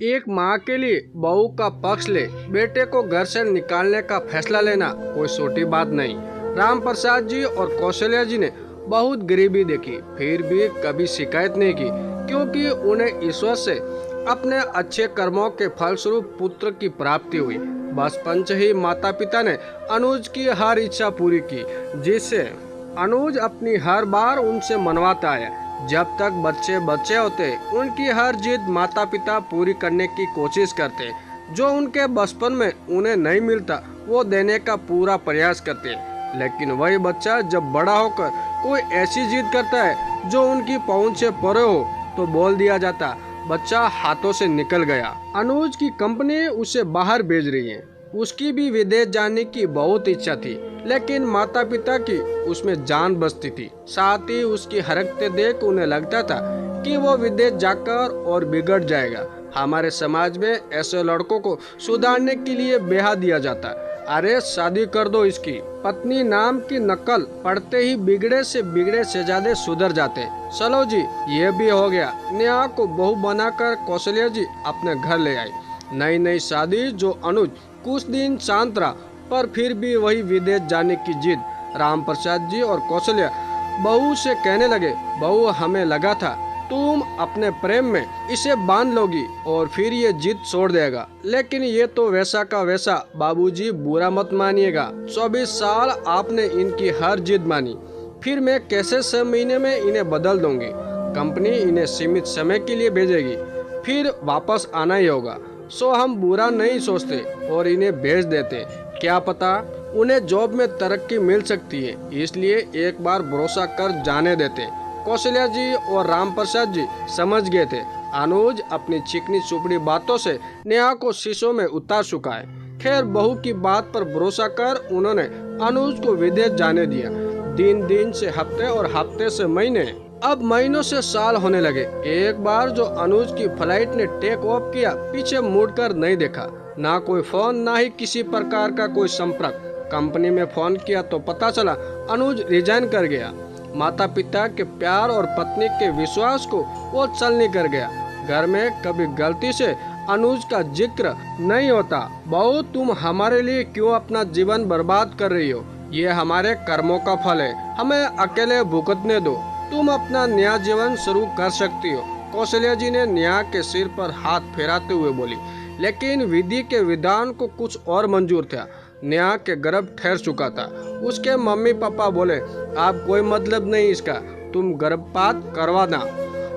एक माँ के लिए बहू का पक्ष ले बेटे को घर से निकालने का फैसला लेना कोई छोटी बात नहीं। राम प्रसाद जी और कौशल्या जी ने बहुत गरीबी देखी, फिर भी कभी शिकायत नहीं की, क्योंकि उन्हें ईश्वर से अपने अच्छे कर्मों के फलस्वरूप पुत्र की प्राप्ति हुई। बचपन से ही माता पिता ने अनुज की हर इच्छा पूरी की, जिससे अनुज अपनी हर बार उनसे मनवाता है। जब तक बच्चे बच्चे होते उनकी हर जिद माता पिता पूरी करने की कोशिश करते, जो उनके बचपन में उन्हें नहीं मिलता वो देने का पूरा प्रयास करते। लेकिन वही बच्चा जब बड़ा होकर कोई ऐसी जिद करता है जो उनकी पहुंच से परे हो तो बोल दिया जाता बच्चा हाथों से निकल गया। अनुज की कंपनी उसे बाहर भेज रही है। उसकी भी विदेश जाने की बहुत इच्छा थी, लेकिन माता पिता की उसमें जान बसती थी। साथ ही उसकी हरकतें देख उन्हें लगता था कि वो विदेश जाकर और बिगड़ जाएगा। हमारे समाज में ऐसे लड़कों को सुधारने के लिए ब्याह दिया जाता। अरे शादी कर दो इसकी, पत्नी नाम की नकल पढ़ते ही बिगड़े से ज्यादा सुधर जाते। चलो जी, ये भी हो गया। नेहा को बहू बनाकर कौशल्या जी अपने घर ले आई। नई नई शादी जो अनुज कुछ दिन शांत रहा, पर फिर भी वही विदेश जाने की जिद। राम प्रसाद जी और कौशल्या बहू से कहने लगे, बहू हमें लगा था तुम अपने प्रेम में इसे बांध लोगी और फिर ये जिद छोड़ देगा, लेकिन ये तो वैसा का वैसा। बाबूजी बुरा मत मानिएगा, 24 साल आपने इनकी हर जिद मानी, फिर मैं कैसे 6 महीने में इन्हें बदल दूंगी। कंपनी इन्हें सीमित समय के लिए भेजेगी, फिर वापस आना ही होगा। सो हम बुरा नहीं सोचते और इन्हें भेज देते। क्या पता उन्हें जॉब में तरक्की मिल सकती है, इसलिए एक बार भरोसा कर जाने देते। कौशल्या जी और राम प्रसाद जी समझ गए थे। अनुज अपनी चिकनी चुपड़ी बातों से नेहा को शीशों में उतार चुका है। खैर, बहू की बात पर भरोसा कर उन्होंने अनुज को विदेश जाने दिया। दिन से हफ्ते और हफ्ते से महीने, अब महीनों से साल होने लगे। एक बार जो अनुज की फ्लाइट ने टेक ऑफ किया, पीछे मुड़कर नहीं देखा। ना कोई फोन, ना ही किसी प्रकार का कोई संपर्क। कंपनी में फोन किया तो पता चला अनुज रिजाइन कर गया। माता पिता के प्यार और पत्नी के विश्वास को वो छलनी कर गया। घर में कभी गलती से अनुज का जिक्र नहीं होता। बहू, तुम हमारे लिए क्यों अपना जीवन बर्बाद कर रही हो? ये हमारे कर्मों का फल है, हमें अकेले भुगतने दो, तुम अपना नया जीवन शुरू कर सकती हो। कौशल्या जी ने नेहा के सिर पर हाथ फेराते हुए बोली, लेकिन विधि के विधान को कुछ और मंजूर था। नेहा के गर्भ ठहर चुका था। उसके मम्मी पापा बोले, आप कोई मतलब नहीं इसका, तुम गर्भपात करवाना,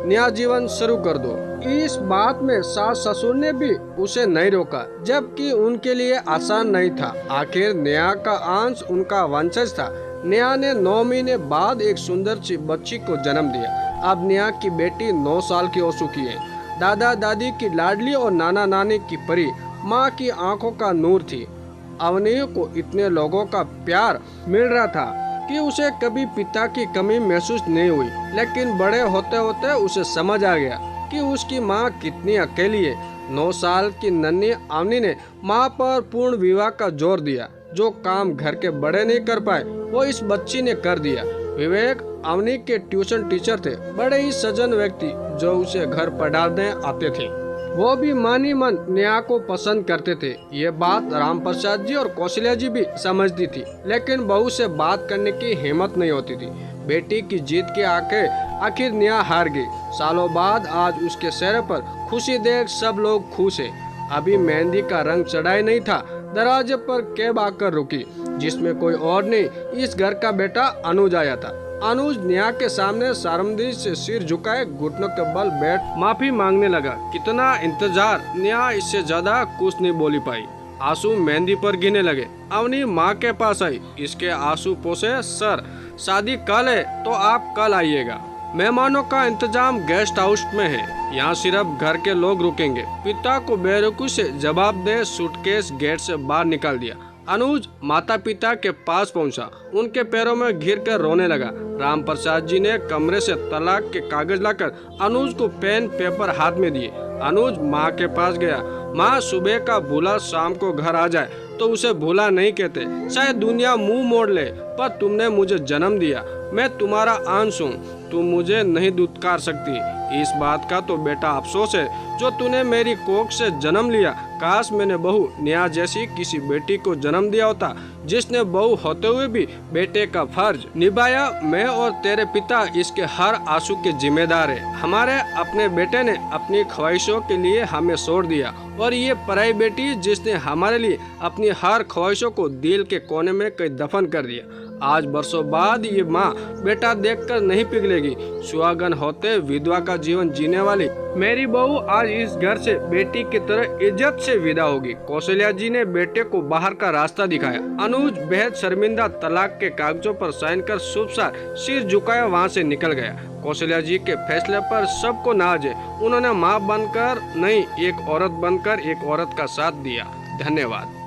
नया जीवन शुरू कर दो। इस बात में सास ससुर ने भी उसे नहीं रोका, जबकि उनके लिए आसान नहीं था। आखिर नेहा का अंश उनका वंशज था। नेहा ने 9 महीने बाद एक सुंदर सी बच्ची को जन्म दिया। अब नेहा की बेटी 9 साल की हो चुकी है। दादा दादी की लाडली और नाना नानी की परी माँ की आंखों का नूर थी। अवनी को इतने लोगों का प्यार मिल रहा था कि उसे कभी पिता की कमी महसूस नहीं हुई। लेकिन बड़े होते होते उसे समझ आ गया कि उसकी माँ कितनी अकेली है। 9 साल की नन्ही अवनी ने माँ पर पूर्ण विवाह का जोर दिया। जो काम घर के बड़े नहीं कर पाए वो इस बच्ची ने कर दिया। विवेक अवनी के ट्यूशन टीचर थे, बड़े ही सज्जन व्यक्ति जो उसे घर पढ़ाने आते थे। वो भी मानी मन नेहा को पसंद करते थे। ये बात राम प्रसाद जी और कौशल्या जी भी समझती थी, लेकिन बहू से बात करने की हिम्मत नहीं होती थी। बेटी की जीत के आके आखिर नेहा हार गई। सालों बाद आज उसके चेहरे पर खुशी देख सब लोग खुश है। अभी मेहंदी का रंग चढ़ाई नहीं था, दरवाजे पर कैब आकर रुकी, जिसमें कोई और नहीं, इस घर का बेटा अनुज आया था। अनुज नेहा के सामने शर्मंदगी से सिर झुकाए घुटनों के बल बैठ माफी मांगने लगा। कितना इंतजार, नेहा इससे ज्यादा कुछ नहीं बोली पाई। आंसू मेहंदी पर गिरने लगे। अवनी माँ के पास आई, इसके आंसू पोसे, सर शादी कल है तो आप कल आइएगा। मेहमानों का इंतजाम गेस्ट हाउस में है, यहाँ सिर्फ घर के लोग रुकेंगे। पिता को बेरुखी से जवाब दे सूटकेस गेट से बाहर निकाल दिया। अनुज माता पिता के पास पहुंचा, उनके पैरों में घिरकर रोने लगा। राम प्रसाद जी ने कमरे से तलाक के कागज लाकर अनुज को पेन पेपर हाथ में दिए। अनुज माँ के पास गया। माँ, सुबह का भूला शाम को घर आ जाए तो उसे भूला नहीं कहते। शायद दुनिया मुंह मोड़ ले, पर तुमने मुझे जन्म दिया, मैं तुम्हारा अंश हूँ। तू मुझे नहीं दुत्कार सकती। इस बात का तो बेटा अफसोस है जो तूने मेरी कोख से जन्म लिया। काश मैंने बहू नेहा जैसी किसी बेटी को जन्म दिया होता जिसने बहू होते हुए भी बेटे का फर्ज निभाया। मैं और तेरे पिता इसके हर आंसू के जिम्मेदार है। हमारे अपने बेटे ने अपनी ख्वाहिशों के लिए हमें छोड़ दिया और ये पराई बेटी जिसने हमारे लिए अपनी हर ख्वाहिशों को दिल के कोने में कहीं दफन कर दिया। आज बरसों बाद ये माँ बेटा देखकर नहीं पिघलेगी। सुहागन होते विधवा का जीवन जीने वाली मेरी बहू आज इस घर से बेटी की तरह इज्जत से विदा होगी। कौशल्या जी ने बेटे को बाहर का रास्ता दिखाया। अनुज बेहद शर्मिंदा तलाक के कागजों पर साइन कर चुपचाप सिर झुकाया वहाँ से निकल गया। कौशल्या जी के फैसले पर सबको नाज है। उन्होंने माँ बनकर नहीं, एक औरत बनकर एक औरत का साथ दिया। धन्यवाद।